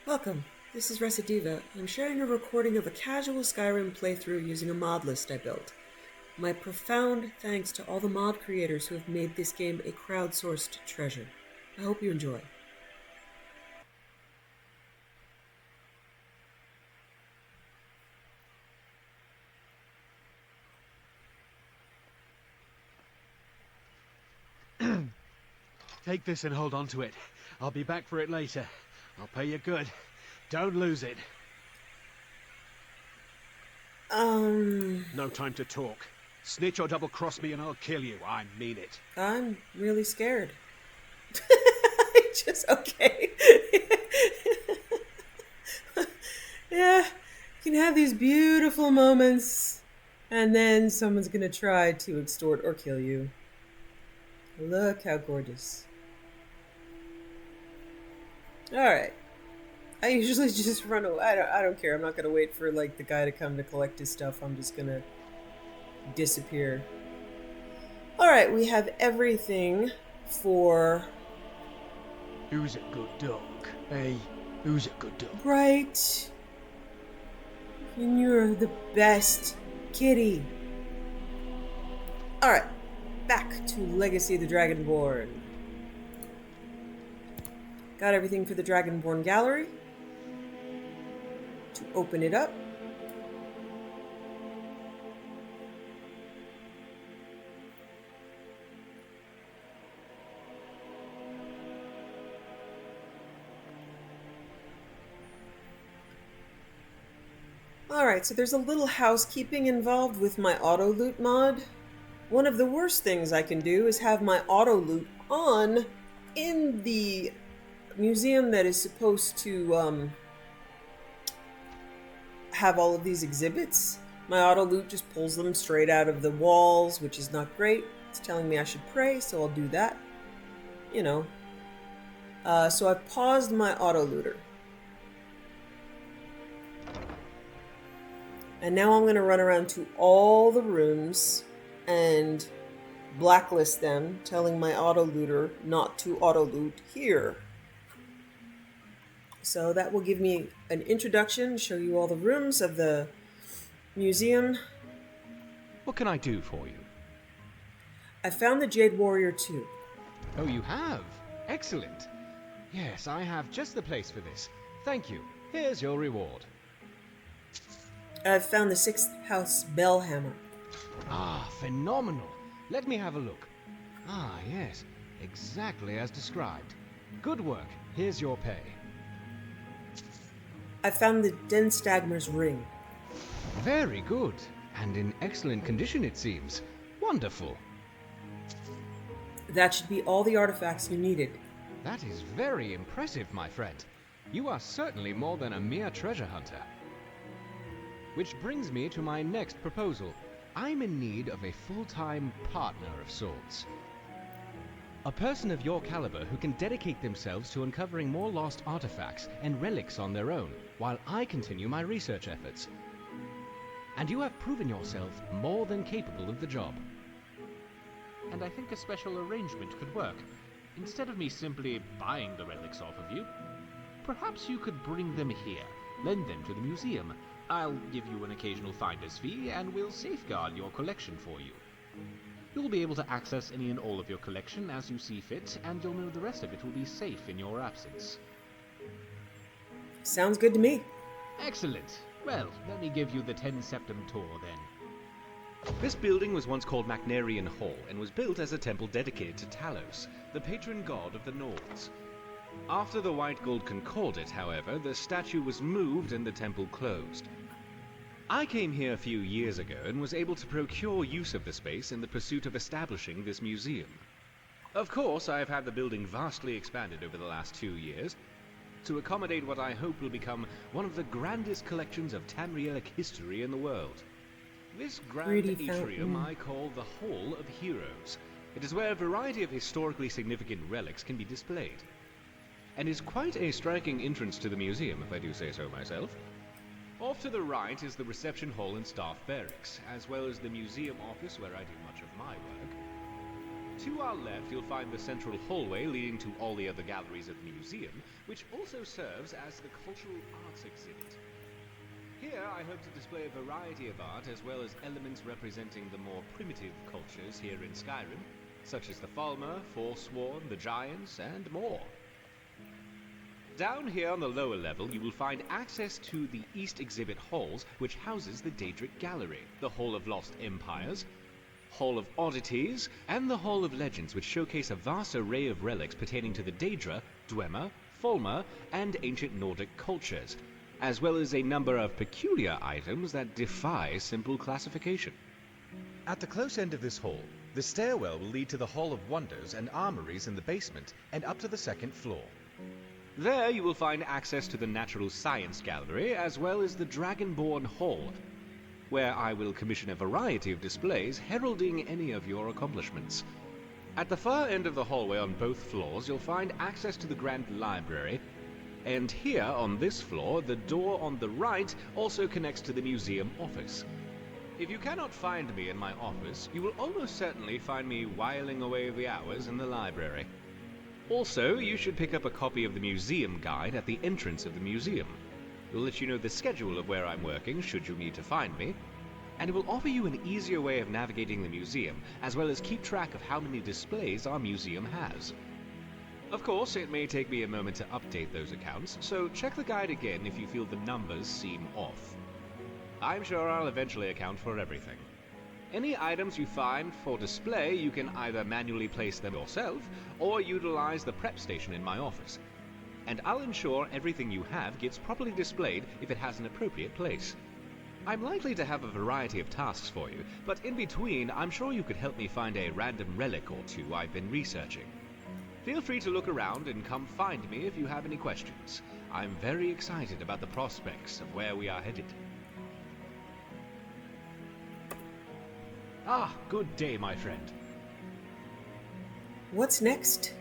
Welcome. This is Recidiva. I'm sharing a recording of a casual Skyrim playthrough using a mod list I built. My profound thanks to all the mod creators who have made this game a crowdsourced treasure. I hope you enjoy. Take this and hold on to it. I'll be back for it later. I'll pay you good. Don't lose it. No time to talk. Snitch or double-cross me and I'll kill you. I mean it. I'm really scared. Okay. Yeah, you can have these beautiful moments, and then someone's gonna try to extort or kill you. Look how gorgeous. Alright. I usually just run away. I don't care. I'm not gonna wait for like the guy to come to collect his stuff. I'm just gonna disappear. Alright, we have everything for... Who's a good dog? Hey, who's a good dog? Right. And you're the best kitty. Alright, back to Legacy of the Dragonborn. Got everything for the Dragonborn gallery. To open it up. Alright, so there's a little housekeeping involved with my auto loot mod. One of the worst things I can do is have my auto loot on in the museum that is supposed to have all of these exhibits. My auto loot just pulls them straight out of the walls, which is not great. It's telling me I should pray, so I'll do that. You know. So I've paused my auto looter. And now I'm going to run around to all the rooms and blacklist them, telling my auto looter not to auto loot here. So that will give me an introduction, show you all the rooms of the museum. What can I do for you? I found the Jade Warrior 2. Oh, you have? Excellent. Yes, I have just the place for this. Thank you. Here's your reward. I've found the 6th House Bellhammer. Ah, phenomenal. Let me have a look. Ah, yes. Exactly as described. Good work. Here's your pay. I found the Denstagmer's ring. Very good. And in excellent condition, it seems. Wonderful. That should be all the artifacts you needed. That is very impressive, my friend. You are certainly more than a mere treasure hunter. Which brings me to my next proposal. I'm in need of a full-time partner of sorts. A person of your caliber who can dedicate themselves to uncovering more lost artifacts and relics on their own, while I continue my research efforts. And you have proven yourself more than capable of the job. And I think a special arrangement could work. Instead of me simply buying the relics off of you, perhaps you could bring them here, lend them to the museum. I'll give you an occasional finder's fee, and we'll safeguard your collection for you. You'll be able to access any and all of your collection as you see fit, and you'll know the rest of it will be safe in your absence. Sounds good to me. Excellent. Well, let me give you the 10 Septum tour then. This building was once called Macnarian Hall and was built as a temple dedicated to Talos, the patron god of the Nords. After the White Gold Concordat, however, the statue was moved and the temple closed. I came here a few years ago and was able to procure use of the space in the pursuit of establishing this museum. Of course, I have had the building vastly expanded over the last 2 years to accommodate what I hope will become one of the grandest collections of Tamrielic history in the world. This grand Pretty atrium fountain. I call the Hall of Heroes. It is where a variety of historically significant relics can be displayed, and is quite a striking entrance to the museum, if I do say so myself. Off to the right is the reception hall and staff barracks, as well as the museum office where I do much of my work. To our left, you'll find the central hallway leading to all the other galleries of the museum, which also serves as the cultural arts exhibit. Here, I hope to display a variety of art as well as elements representing the more primitive cultures here in Skyrim, such as the Falmer, Forsworn, the Giants, and more. Down here on the lower level, you will find access to the East Exhibit Halls, which houses the Daedric Gallery, the Hall of Lost Empires, Hall of Oddities, and the Hall of Legends, which showcase a vast array of relics pertaining to the Daedra, Dwemer, Falmer, and ancient Nordic cultures, as well as a number of peculiar items that defy simple classification. At the close end of this hall, the stairwell will lead to the Hall of Wonders and armories in the basement and up to the second floor. There you will find access to the Natural Science Gallery, as well as the Dragonborn Hall, where I will commission a variety of displays heralding any of your accomplishments. At the far end of the hallway on both floors, you'll find access to the Grand Library, and here on this floor, the door on the right also connects to the museum office. If you cannot find me in my office, you will almost certainly find me whiling away the hours in the library. Also, you should pick up a copy of the museum guide at the entrance of the museum. It will let you know the schedule of where I'm working, should you need to find me, and it will offer you an easier way of navigating the museum, as well as keep track of how many displays our museum has. Of course, it may take me a moment to update those accounts, so check the guide again if you feel the numbers seem off. I'm sure I'll eventually account for everything. Any items you find for display, you can either manually place them yourself, or utilize the prep station in my office. And I'll ensure everything you have gets properly displayed if it has an appropriate place. I'm likely to have a variety of tasks for you, but in between, I'm sure you could help me find a random relic or two I've been researching. Feel free to look around and come find me if you have any questions. I'm very excited about the prospects of where we are headed. Ah, good day, my friend. What's next?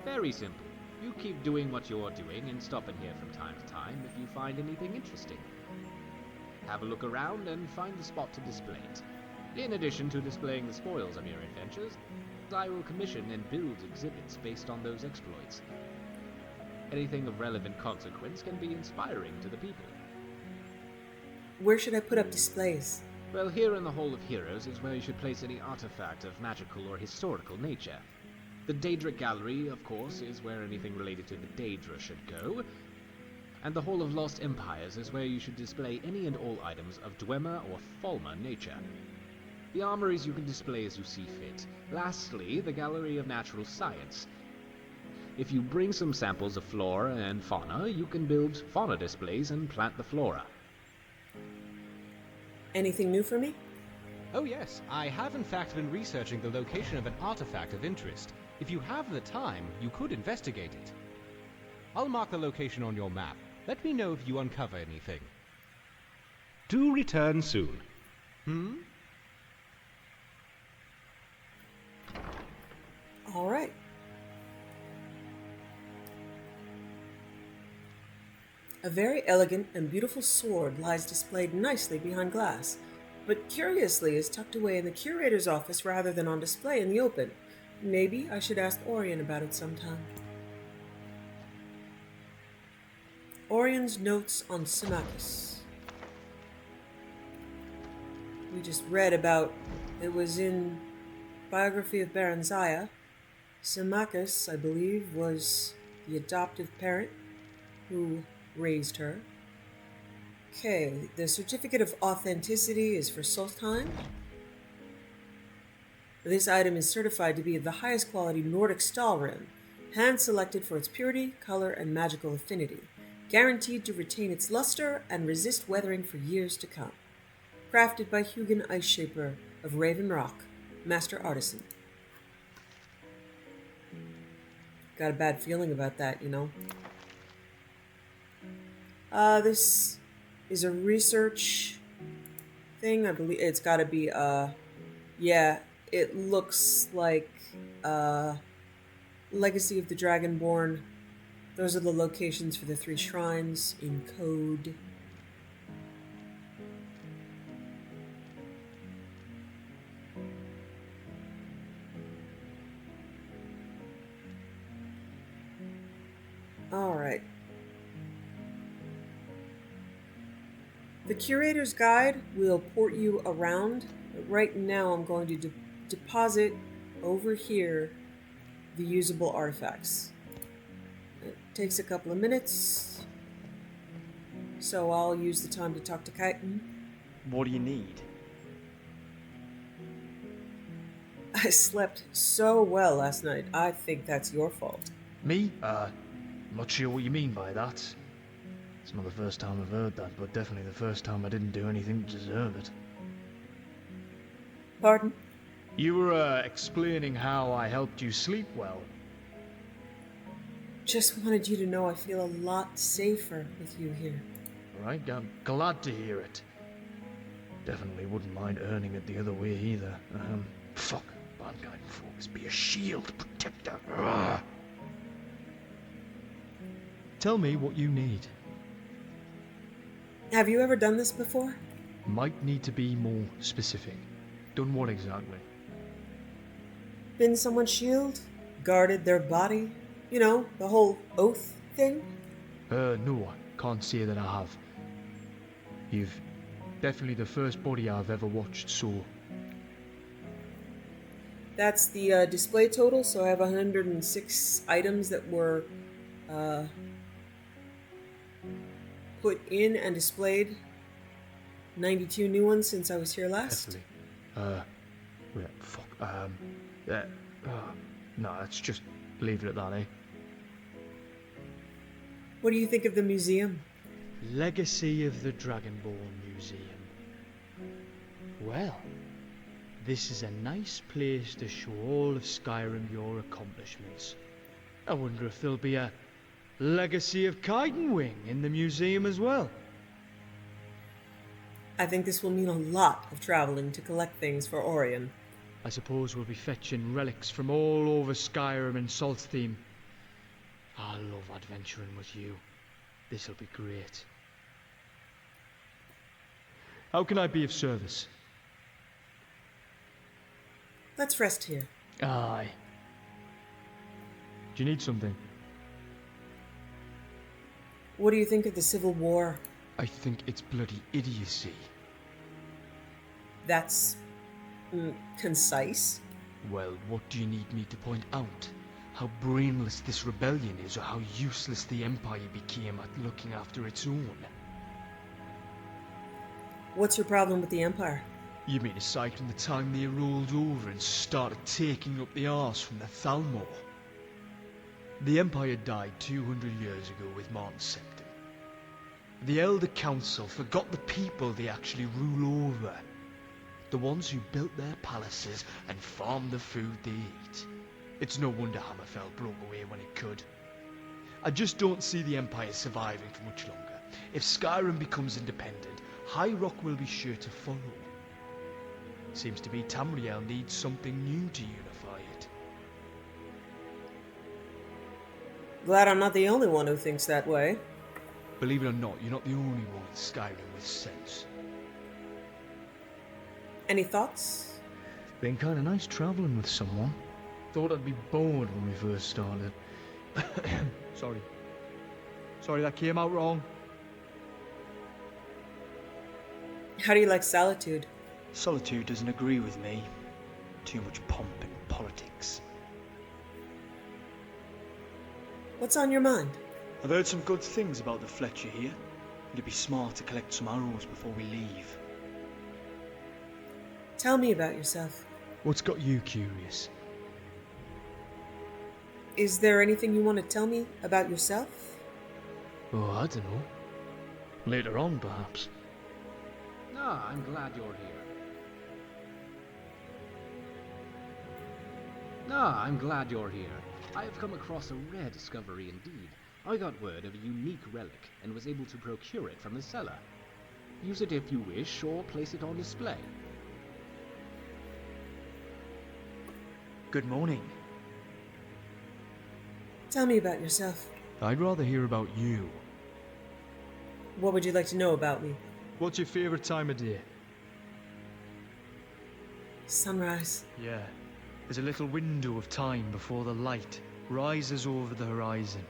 Very simple. You keep doing what you're doing and stop in here from time to time if you find anything interesting. Have a look around and find the spot to display it. In addition to displaying the spoils of your adventures, I will commission and build exhibits based on those exploits. Anything of relevant consequence can be inspiring to the people. Where should I put up displays? Well, here in the Hall of Heroes is where you should place any artifact of magical or historical nature. The Daedric Gallery, of course, is where anything related to the Daedra should go, and the Hall of Lost Empires is where you should display any and all items of Dwemer or Falmer nature. The armories you can display as you see fit. Lastly, the Gallery of Natural Science. If you bring some samples of flora and fauna, you can build fauna displays and plant the flora. Anything new for me? Oh yes, I have in fact been researching the location of an artifact of interest. If you have the time, you could investigate it. I'll mark the location on your map. Let me know if you uncover anything. Do return soon. All right. A very elegant and beautiful sword lies displayed nicely behind glass, but curiously is tucked away in the curator's office rather than on display in the open. Maybe I should ask Orion about it sometime. Orion's notes on Symmachus. We just read about it was in Biography of Baron Zaya. Symmachus, I believe, was the adoptive parent who raised her. Okay, the certificate of authenticity is for Solstheim. This item is certified to be of the highest quality Nordic Stahlrim, hand-selected for its purity, color, and magical affinity, guaranteed to retain its luster and resist weathering for years to come. Crafted by Hugin Iceshaper of Raven Rock, Master Artisan. Got a bad feeling about that, you know. This is a research thing. I believe it's got to be, yeah, it looks like, Legacy of the Dragonborn. Those are the locations for the 3 shrines in code. Alright. The curator's guide will port you around, but right now I'm going to deposit over here the usable artifacts. It takes a couple of minutes, so I'll use the time to talk to Kaidan. What do you need? I slept so well last night, I think that's your fault. Me? I'm not sure what you mean by that. It's not the first time I've heard that, but definitely the first time I didn't do anything to deserve it. Pardon? You were, explaining how I helped you sleep well. Just wanted you to know I feel a lot safer with you here. Alright, I'm glad to hear it. Definitely wouldn't mind earning it the other way either. Fuck. Mankind folks, be a shield protector. Ugh. Tell me what you need. Have you ever done this before? Might need to be more specific. Done what exactly? Been someone's shield? Guarded their body? You know, the whole oath thing? No, I can't say that I have. You've definitely the first body I've ever watched, so... That's the display total, so I have 106 items that were put in and displayed. 92 new ones since I was here last. Definitely. Wait, fuck, no, let's just leave it at that, eh? What do you think of the museum? Legacy of the Dragonborn Museum. Well, this is a nice place to show all of Skyrim your accomplishments. I wonder if there'll be a Legacy of Kaidan wing in the museum as well. I think this will mean a lot of traveling to collect things for Orion. I suppose we'll be fetching relics from all over Skyrim and Saltsteam. I love adventuring with you. This'll be great. How can I be of service? Let's rest here. Aye. Do you need something? What do you think of the Civil War? I think it's bloody idiocy. That's... concise. Well, what do you need me to point out? How brainless this rebellion is, or how useless the Empire became at looking after its own? What's your problem with the Empire? You mean aside from the time they rolled over and started taking up the arse from the Thalmor? The Empire died 200 years ago with Martin's Septim. The Elder Council forgot the people they actually rule over. The ones who built their palaces and farmed the food they eat. It's no wonder Hammerfell broke away when it could. I just don't see the Empire surviving for much longer. If Skyrim becomes independent, High Rock will be sure to follow. Seems to me Tamriel needs something new to unify it. Glad I'm not the only one who thinks that way. Believe it or not, you're not the only one in Skyrim with sense. Any thoughts? Been kinda nice traveling with someone. Thought I'd be bored when we first started. Sorry. Sorry, that came out wrong. How do you like solitude? Solitude doesn't agree with me. Too much pomp and politics. What's on your mind? I've heard some good things about the Fletcher here. It'd be smart to collect some arrows before we leave. Tell me about yourself. What's got you curious? Is there anything you want to tell me about yourself? Oh, I don't know. Later on, perhaps. Ah, I'm glad you're here. Ah, I'm glad you're here. I have come across a rare discovery indeed. I got word of a unique relic and was able to procure it from the cellar. Use it if you wish, or place it on display. Good morning. Tell me about yourself. I'd rather hear about you. What would you like to know about me? What's your favourite time of day? Sunrise. Yeah. There's a little window of time before the light rises over the horizon.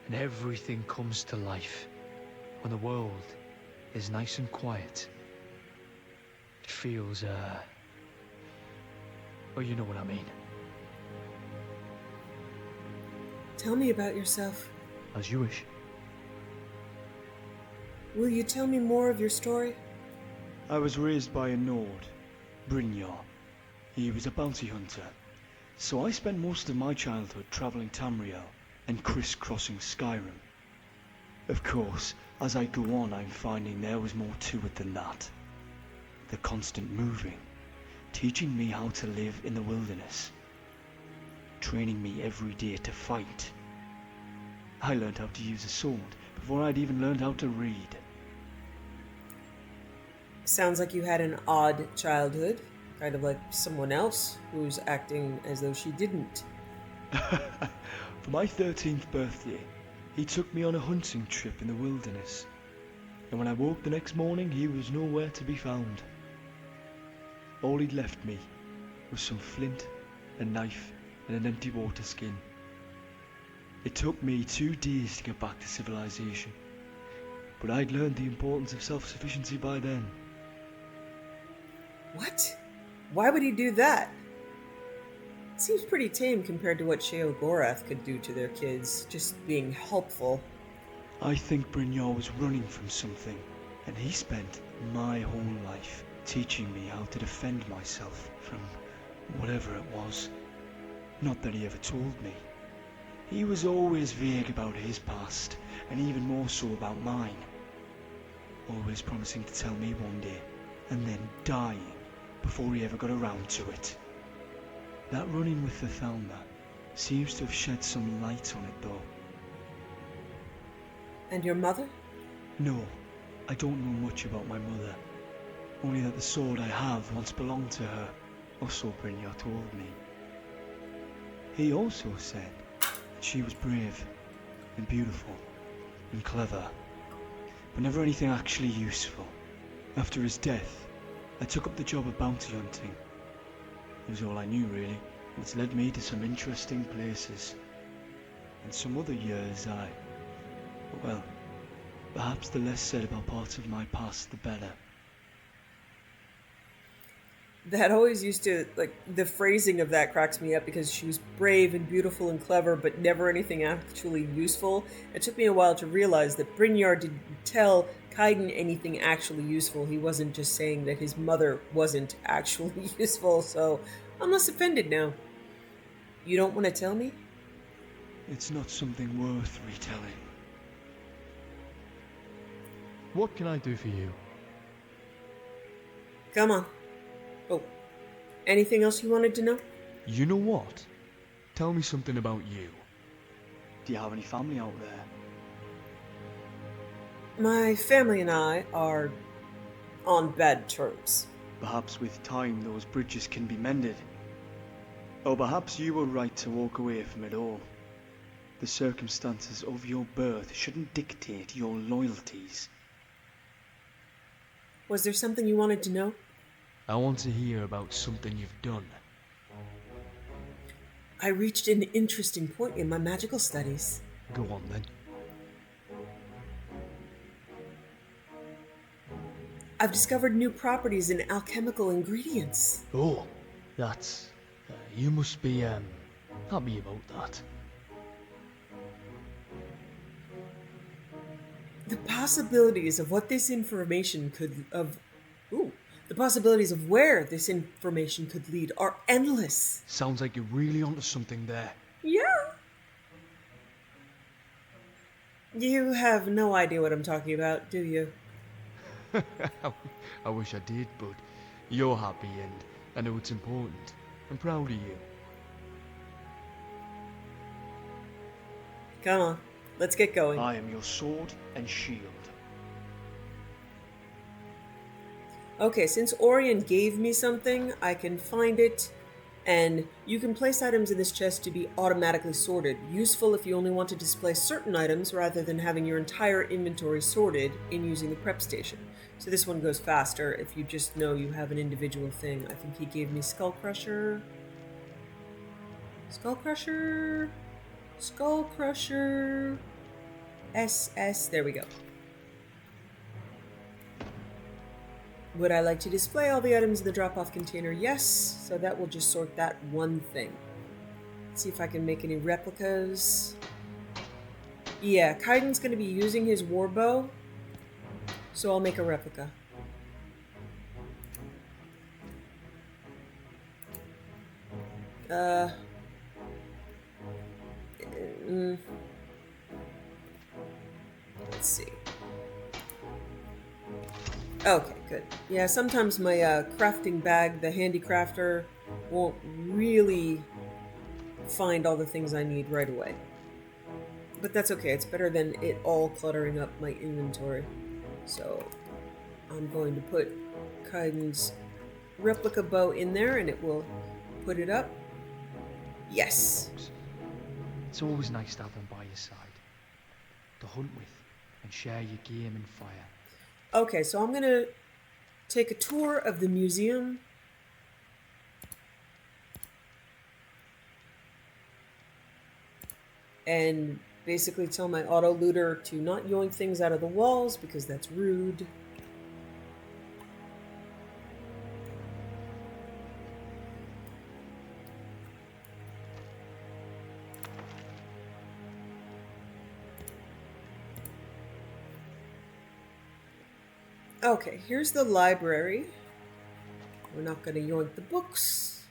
and everything comes to life. When the world is nice and quiet, it feels, well, you know what I mean. Tell me about yourself. As you wish. Will you tell me more of your story? I was raised by a Nord, Brynjar. He was a bounty hunter. So I spent most of my childhood travelling Tamriel and crisscrossing Skyrim. Of course, as I go on, I'm finding there was more to it than that. The constant moving, teaching me how to live in the wilderness, training me every day to fight. I learned how to use a sword before I'd even learned how to read. Sounds like you had an odd childhood, kind of like someone else who's acting as though she didn't. For my 13th birthday, he took me on a hunting trip in the wilderness. And when I woke the next morning, he was nowhere to be found. All he'd left me was some flint, a knife, and an empty water skin. It took me 2 days to get back to civilization, but I'd learned the importance of self-sufficiency by then. What? Why would he do that? It seems pretty tame compared to what Sheogorath could do to their kids, just being helpful. I think Brynjar was running from something, and he spent my whole life teaching me how to defend myself from whatever it was. Not that he ever told me. He was always vague about his past, and even more so about mine. Always promising to tell me one day, and then dying before he ever got around to it. That run-in with the Thalma seems to have shed some light on it, though. And your mother? No, I don't know much about my mother. Only that the sword I have once belonged to her, or so Brynjar told me. He also said that she was brave, and beautiful, and clever, but never anything actually useful. After his death, I took up the job of bounty hunting. It was all I knew, really. It's led me to some interesting places. And some other years well, perhaps the less said about parts of my past, the better. That always used to, the phrasing of that cracks me up because she was brave and beautiful and clever, but never anything actually useful. It took me a while to realize that Brynjar didn't tell Kaidan anything actually useful. He wasn't just saying that his mother wasn't actually useful, so I'm less offended now. You don't want to tell me? It's not something worth retelling. What can I do for you? Come on. Oh, anything else you wanted to know? You know what? Tell me something about you. Do you have any family out there? My family and I are on bad terms. Perhaps with time those bridges can be mended. Or perhaps you were right to walk away from it all. The circumstances of your birth shouldn't dictate your loyalties. Was there something you wanted to know? I want to hear about something you've done. I reached an interesting point in my magical studies. Go on then. I've discovered new properties in alchemical ingredients. Oh, that's... you must be, happy about that. The possibilities of what this information the possibilities of where this information could lead are endless. Sounds like you're really onto something there. Yeah. You have no idea what I'm talking about, do you? I wish I did, but you're happy and I know it's important. I'm proud of you. Come on, let's get going. I am your sword and shield. Okay, since Orion gave me something, I can find it, and you can place items in this chest to be automatically sorted. Useful if you only want to display certain items rather than having your entire inventory sorted in using the prep station. So this one goes faster if you just know you have an individual thing. I think he gave me Skull Crusher. Skull Crusher. Skull Crusher. SS, there we go. Would I like to display all the items in the drop-off container? Yes, so that will just sort that one thing. Let's see if I can make any replicas. Yeah, Kaidan's going to be using his warbow, so I'll make a replica. Let's see. Okay, good. Yeah, sometimes my crafting bag, the handicrafter, won't really find all the things I need right away. But that's okay. It's better than it all cluttering up my inventory. So I'm going to put Kaidan's replica bow in there and it will put it up. Yes. It's always nice to have them by your side, to hunt with and share your game and fire. Okay, so I'm gonna take a tour of the museum. And basically tell my auto looter to not yoink things out of the walls because that's rude. Okay, here's the library. We're not going to yoink the books.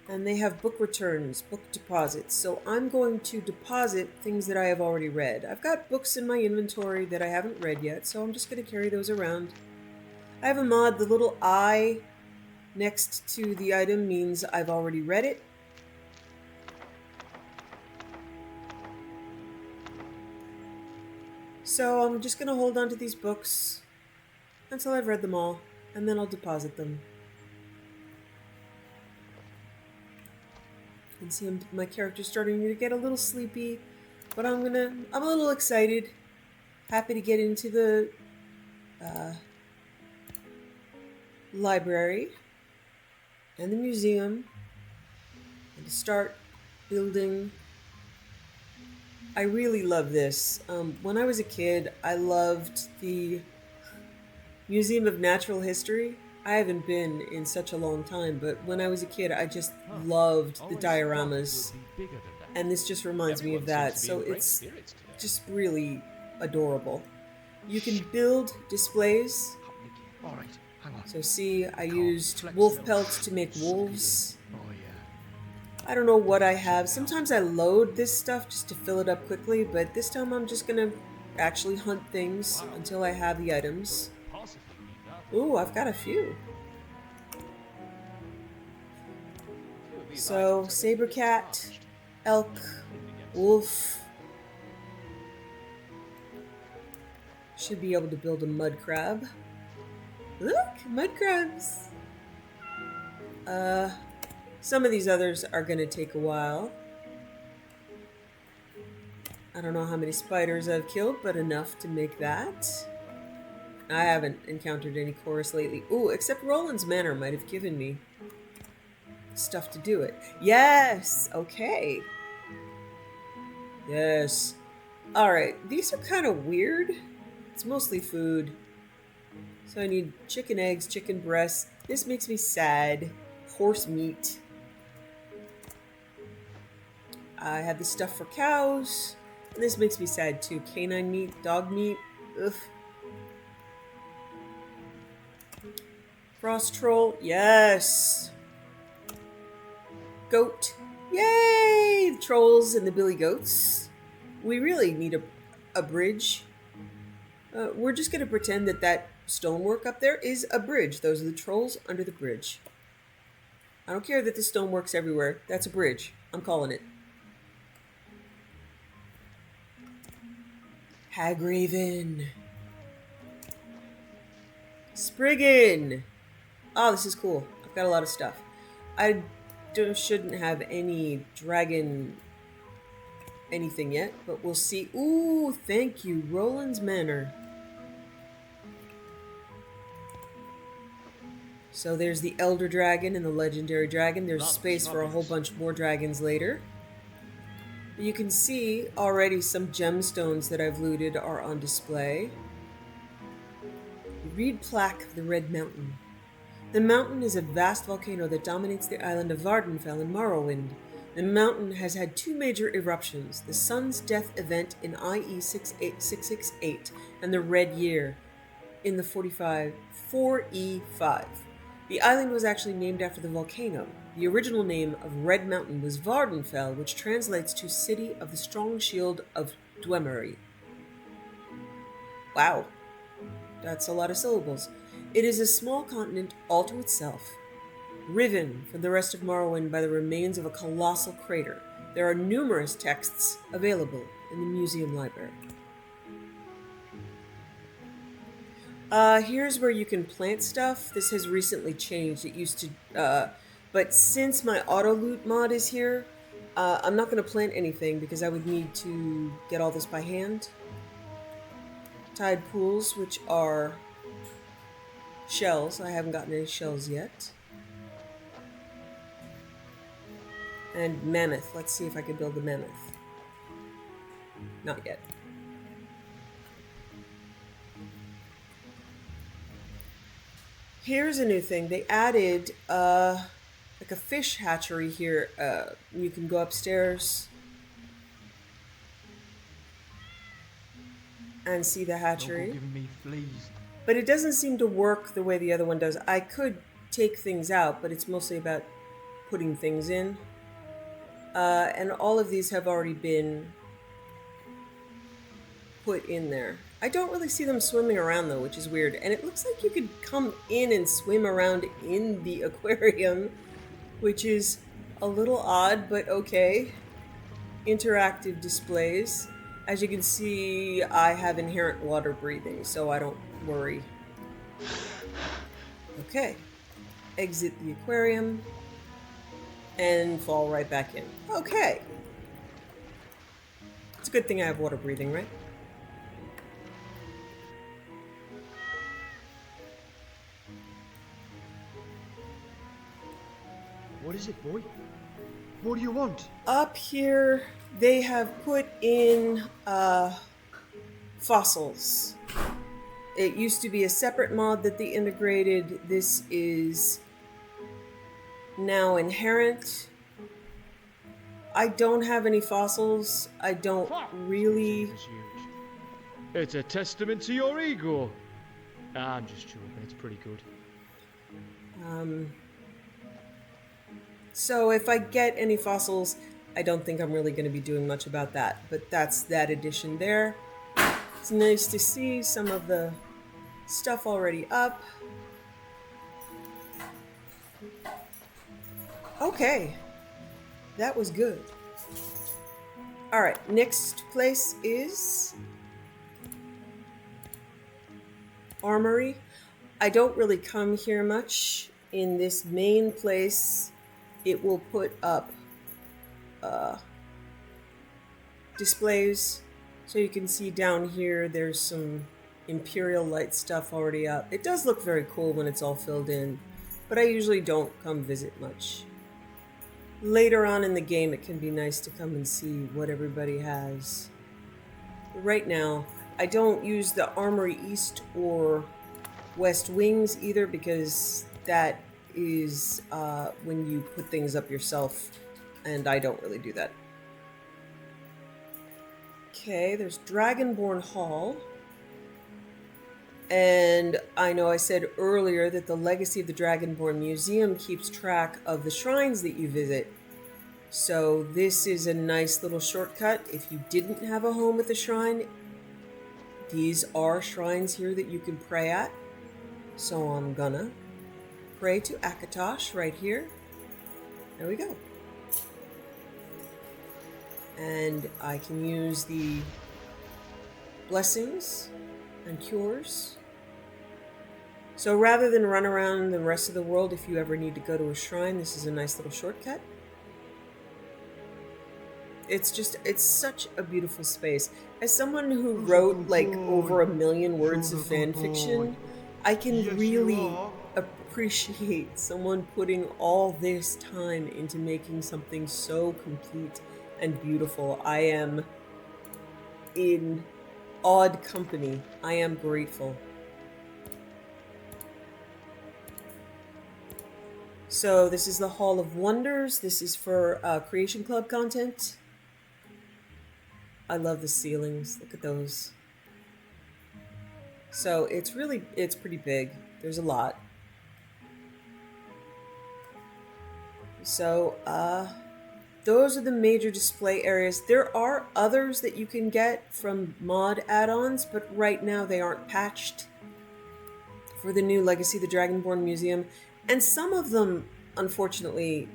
And they have book returns, book deposits. So I'm going to deposit things that I have already read. I've got books in my inventory that I haven't read yet, so I'm just going to carry those around. I have a mod. The little I next to the item means I've already read it. So I'm just going to hold on to these books until I've read them all, and then I'll deposit them. You can see my character's starting to get a little sleepy, but I'm a little excited. Happy to get into the library and the museum and to start building. I really love this. When I was a kid, I loved the Museum of Natural History. I haven't been in such a long time, but when I was a kid, I just loved the dioramas. And this just reminds me of that. So it's just really adorable. You can build displays. So see, I used wolf pelts to make wolves. I don't know what I have. Sometimes I load this stuff just to fill it up quickly, but this time I'm just gonna actually hunt things until I have the items. Ooh, I've got a few. So, saber cat, elk, wolf. Should be able to build a mud crab. Look, mud crabs. Some of these others are going to take a while. I don't know how many spiders I've killed, but enough to make that. I haven't encountered any chorus lately. Ooh, except Roland's Manor might have given me stuff to do it. Yes! Okay. Yes. Alright, these are kind of weird. It's mostly food. So I need chicken eggs, chicken breasts. This makes me sad. Horse meat. I have the stuff for cows. And this makes me sad too. Canine meat, dog meat. Ugh. Frost troll, yes. Goat, yay! The trolls and the billy goats. We really need a bridge. We're just going to pretend that that stonework up there is a bridge. Those are the trolls under the bridge. I don't care that the stonework's everywhere. That's a bridge. I'm calling it. Hagraven. Spriggan. Oh, this is cool. I've got a lot of stuff. I shouldn't have any dragon anything yet, but we'll see. Ooh, thank you, Roland's Manor. So there's the Elder Dragon and the Legendary Dragon. There's space for a whole bunch more dragons later. You can see already some gemstones that I've looted are on display. Reed plaque of the Red Mountain. The mountain is a vast volcano that dominates the island of Vardenfell in Morrowind. The mountain has had 2 major eruptions, the Sun's Death event in IE 668 and the Red Year in the 4E5. The island was actually named after the volcano. The original name of Red Mountain was Vardenfell, which translates to City of the Strong Shield of Dwemery. Wow, that's a lot of syllables. It is a small continent all to itself, riven from the rest of Morrowind by the remains of a colossal crater. There are numerous texts available in the museum library. Here's where you can plant stuff. This has recently changed. It used to, but since my auto loot mod is here, I'm not going to plant anything because I would need to get all this by hand. Tide pools, which are shells. I haven't gotten any shells yet. And mammoth. Let's see if I can build a mammoth. Not yet. Here's a new thing. They added like a fish hatchery here. You can go upstairs and see the hatchery. Giving me fleas. But it doesn't seem to work the way the other one does. I could take things out, but it's mostly about putting things in. And all of these have already been put in there. I don't really see them swimming around though, which is weird. And it looks like you could come in and swim around in the aquarium, which is a little odd, but okay. Interactive displays. As you can see, I have inherent water breathing, so I don't worry. Okay. Exit the aquarium and fall right back in. Okay. It's a good thing I have water breathing, right? What is it, boy? What do you want? Up here, they have put in fossils. It used to be a separate mod that they integrated. This is now inherent. I don't have any fossils. I don't really... It's a testament to your ego. I'm just joking. It's pretty good. So if I get any fossils, I don't think I'm really going to be doing much about that. But that's that edition there. It's nice to see some of the stuff already up. Okay. That was good. Alright, next place is Armory. I don't really come here much. In this main place, it will put up displays. So you can see down here there's some Imperial Light stuff already up. It does look very cool when it's all filled in, but I usually don't come visit much. Later on in the game it can be nice to come and see what everybody has. But right now, I don't use the Armory East or West Wings either because that is when you put things up yourself, and I don't really do that. Okay, there's Dragonborn Hall. And I know I said earlier that the Legacy of the Dragonborn Museum keeps track of the shrines that you visit. So this is a nice little shortcut. If you didn't have a home at the shrine, these are shrines here that you can pray at. So I'm gonna pray to Akatosh right here. There we go. And I can use the blessings and cures. So rather than run around the rest of the world, if you ever need to go to a shrine, this is a nice little shortcut. It's such a beautiful space. As someone who wrote like over 1 million words of fan fiction, I can really appreciate someone putting all this time into making something so complete and beautiful. I am in odd company. I am grateful. So this is the Hall of Wonders. This is for Creation Club content. I love the ceilings. Look at those. So it's pretty big. There's a lot. So, those are the major display areas. There are others that you can get from mod add-ons, but right now they aren't patched for the new Legacy of the Dragonborn Museum, and some of them, unfortunately,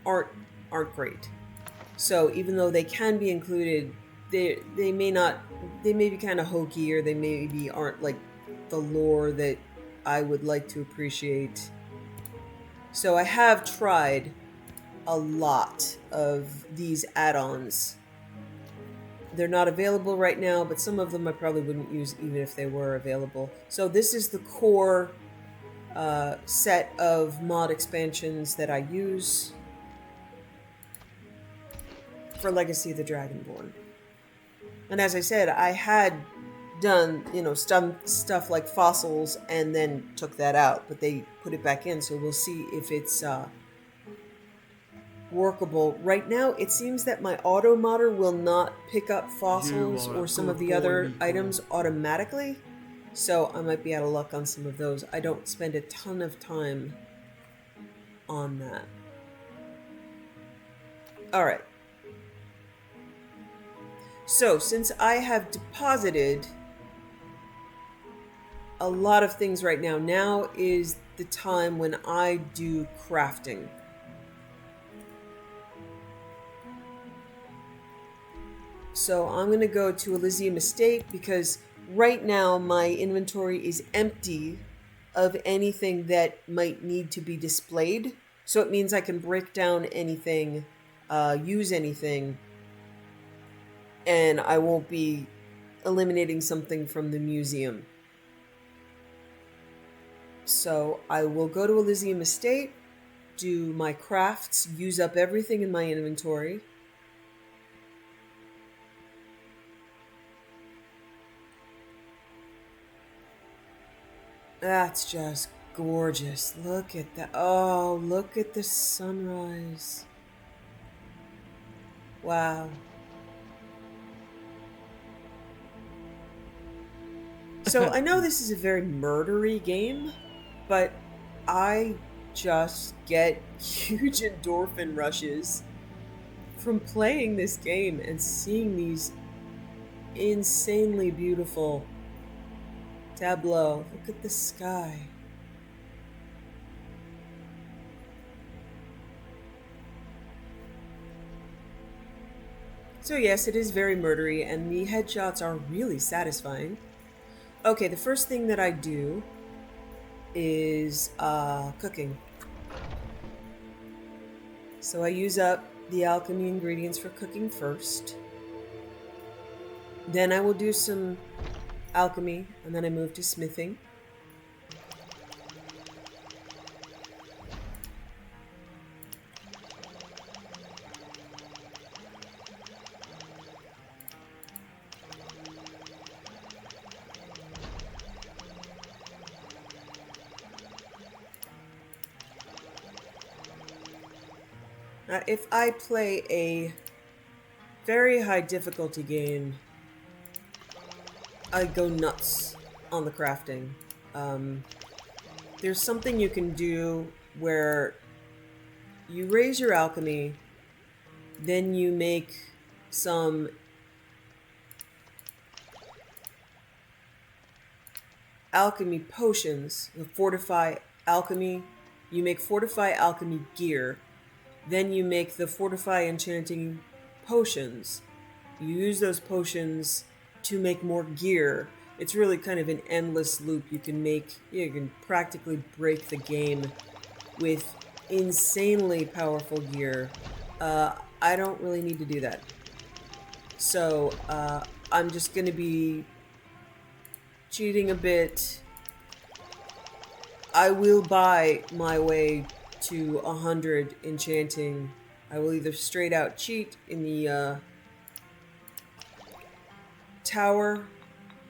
aren't great. So even though they can be included, they may be kind of hokey, or they maybe aren't like the lore that I would like to appreciate. So I have tried a lot of these add-ons. They're not available right now, but some of them I probably wouldn't use even if they were available. So this is the core set of mod expansions that I use for Legacy of the Dragonborn. And as I said, I had done, stuff like fossils and then took that out, but they put it back in, so we'll see if it's workable. Right now, it seems that my auto modder will not pick up fossils or some of the other items automatically, so I might be out of luck on some of those. I don't spend a ton of time on that. Alright. So, since I have deposited a lot of things right now, now is the time when I do crafting. So I'm going to go to Elysium Estate because right now my inventory is empty of anything that might need to be displayed. So it means I can break down anything, use anything, and I won't be eliminating something from the museum. So I will go to Elysium Estate, do my crafts, use up everything in my inventory. That's just gorgeous. Look at that. Oh, look at the sunrise. Wow. So I know this is a very murdery game, but I just get huge endorphin rushes from playing this game and seeing these insanely beautiful tableau. Look at the sky. So yes, it is very murdery, and the headshots are really satisfying. Okay, the first thing that I do is cooking. So I use up the alchemy ingredients for cooking first. Then I will do some alchemy, and then I move to smithing. Now, if I play a very high difficulty game, I go nuts on the crafting. There's something you can do where you raise your alchemy, then you make some alchemy potions, the fortify alchemy. You make fortify alchemy gear, then you make the fortify enchanting potions. You use those potions to make more gear. It's really kind of an endless loop. You can practically break the game with insanely powerful gear. I don't really need to do that. So I'm just going to be cheating a bit. I will buy my way to 100 enchanting I will either straight out cheat in the tower,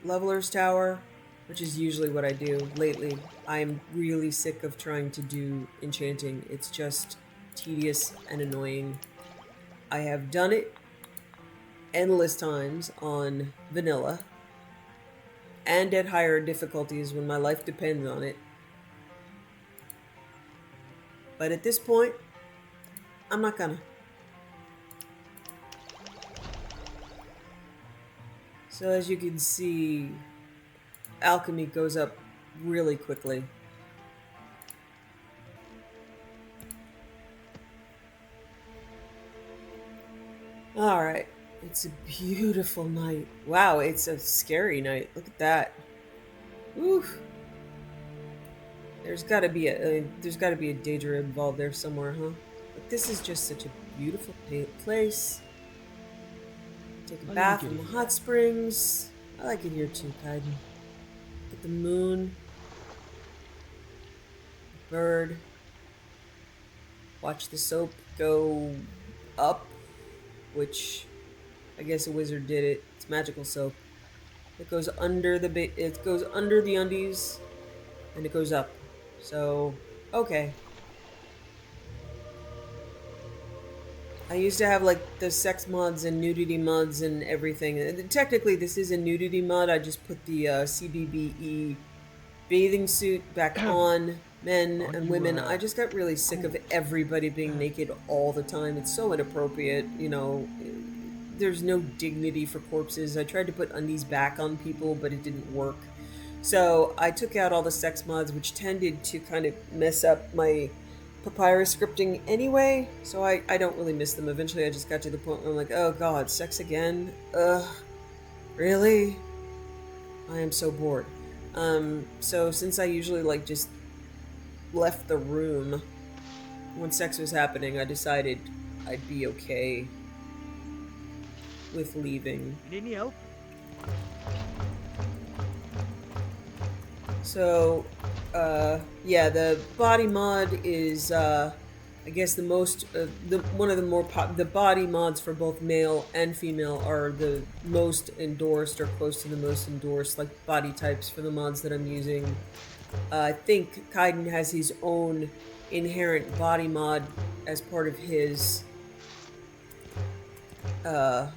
leveler's tower, which is usually what I do lately. I'm really sick of trying to do enchanting. It's just tedious and annoying. I have done it endless times on vanilla and at higher difficulties when my life depends on it. But at this point, I'm not gonna. So as you can see, alchemy goes up really quickly. Alright, it's a beautiful night. Wow, it's a scary night. Look at that. Oof. There's gotta be a Daedra involved there somewhere, huh? But this is just such a beautiful place. Take a bath in the hot springs. I like it here too, Kaidan. Look at the moon. The bird. Watch the soap go up, which I guess a wizard did it. It's magical soap. It goes under the undies, and it goes up. So, okay. I used to have like the sex mods and nudity mods and everything. Technically, this is a nudity mod. I just put the CBBE bathing suit back on men and women. I just got really sick of everybody being naked all the time. It's so inappropriate, you know. There's no dignity for corpses. I tried to put undies back on people, but it didn't work. So I took out all the sex mods, which tended to kind of mess up my papyrus scripting anyway, so I don't really miss them. Eventually I just got to the point where I'm like, oh god, sex again? Ugh. Really? I am so bored. So since I usually like just left the room when sex was happening, I decided I'd be okay with leaving. Need any help? So, yeah, the body mod is, I guess the most, one of the more the body mods for both male and female are the most endorsed or close to the most endorsed, like, body types for the mods that I'm using. I think Kaidan has his own inherent body mod as part of his, whole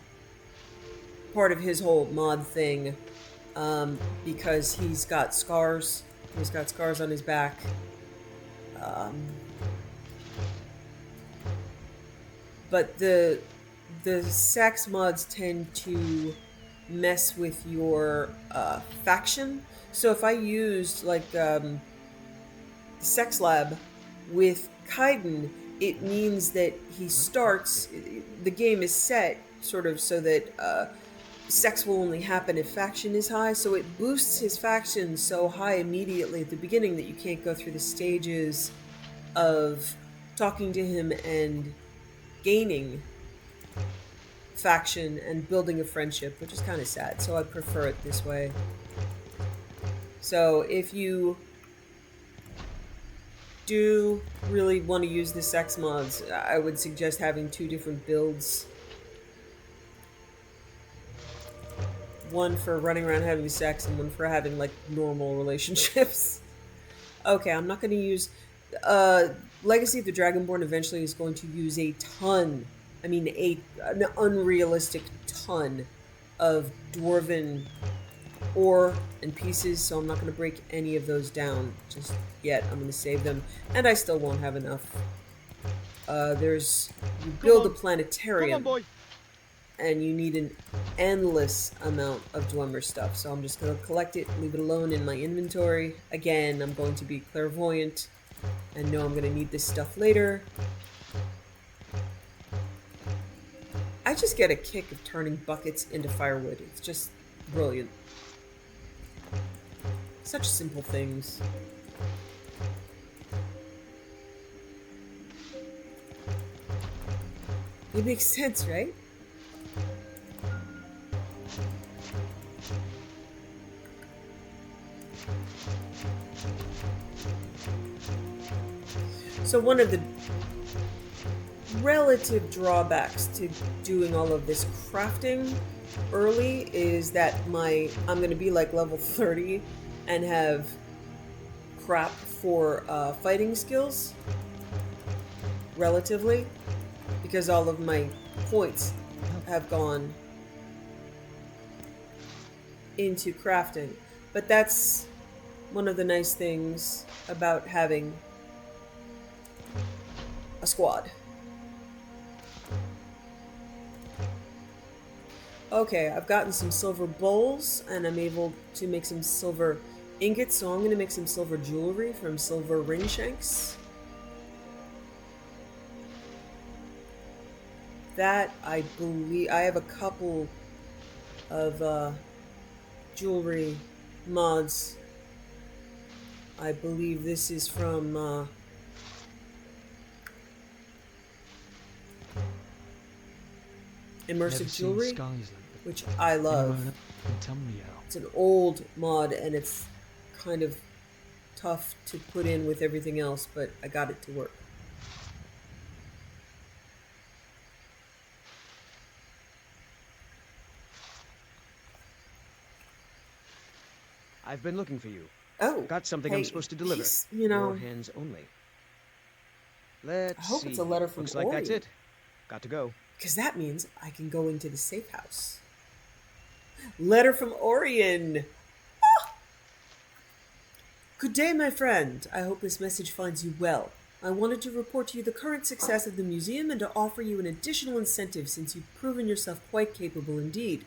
mod thing. Because he's got scars. He's got scars on his back. But the sex mods tend to mess with your faction. So if I used like Sex Lab with Kaidan, it means that he starts. The game is set sort of so that sex will only happen if faction is high, so it boosts his faction so high immediately at the beginning that you can't go through the stages of talking to him and gaining faction and building a friendship, which is kind of sad, so I prefer it this way. So if you do really want to use the sex mods, I would suggest having 2 different builds. One for running around having sex and one for having, like, normal relationships. Okay, I'm not going to use... Legacy of the Dragonborn eventually is going to use a ton, I mean an unrealistic ton of dwarven ore and pieces, so I'm not going to break any of those down just yet. I'm going to save them, and I still won't have enough. You build a planetarium. Come on, boy. And you need an endless amount of Dwemer stuff. So I'm just going to collect it, leave it alone in my inventory. Again, I'm going to be clairvoyant and know I'm going to need this stuff later. I just get a kick of turning buckets into firewood. It's just brilliant. Such simple things. It makes sense, right? So one of relative drawbacks to doing all of this crafting early is that I'm going to be like level 30 and have crap for fighting skills, relatively, because all of my points have gone into crafting. But that's one of the nice things about having a squad. Okay, I've gotten some silver bowls, and I'm able to make some silver ingots, so I'm going to make some silver jewelry from silver ring shanks. That, I believe, I have a couple of jewelry mods. I believe this is from immersive jewelry, which I love. It's an old mod and it's kind of tough to put in with everything else, but I got it to work. I've been looking for you. Oh, got something hey, I'm supposed to deliver. You know, your hands only. Let's I hope see. it's a letter from Looks like Orion. that's it. Got to go. Because that means I can go into the safe house. Letter from Orion. Ah! Good day, my friend. I hope this message finds you well. I wanted to report to you the current success of the museum and to offer you an additional incentive since you've proven yourself quite capable indeed.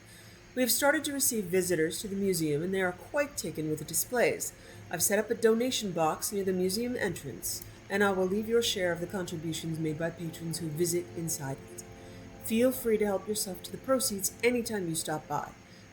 We have started to receive visitors to the museum and they are quite taken with the displays. I've set up a donation box near the museum entrance, and I will leave your share of the contributions made by patrons who visit inside it. Feel free to help yourself to the proceeds anytime you stop by.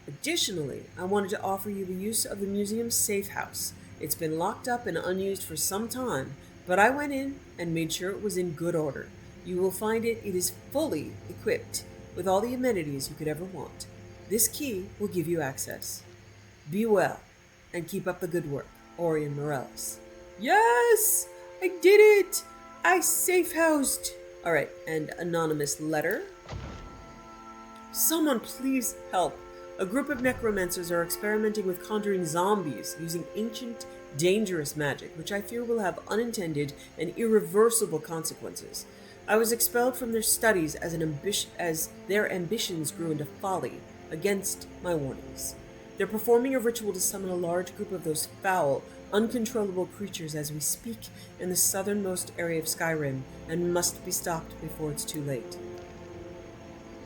Additionally, I wanted to offer you the use of the museum's safe house. It's been locked up and unused for some time, but I went in and made sure it was in good order. You will find it is fully equipped with all the amenities you could ever want. This key will give you access. Be well, and keep up the good work, Orion Morales. Yes! I did it! I safe-housed! Alright, and anonymous letter. Someone please help. A group of necromancers are experimenting with conjuring zombies using ancient, dangerous magic, which I fear will have unintended and irreversible consequences. I was expelled from their studies as their ambitions grew into folly, against my warnings. They're performing a ritual to summon a large group of those foul, uncontrollable creatures as we speak in the southernmost area of Skyrim, and must be stopped before it's too late.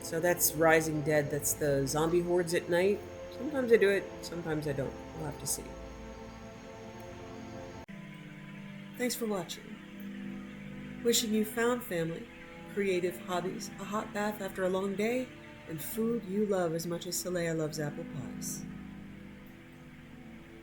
So that's Rising Dead, that's the zombie hordes at night. Sometimes I do it, sometimes I don't. We'll have to see. Thanks for watching. Wishing you found family, creative hobbies, a hot bath after a long day, and food you love as much as Saleya loves apple pies.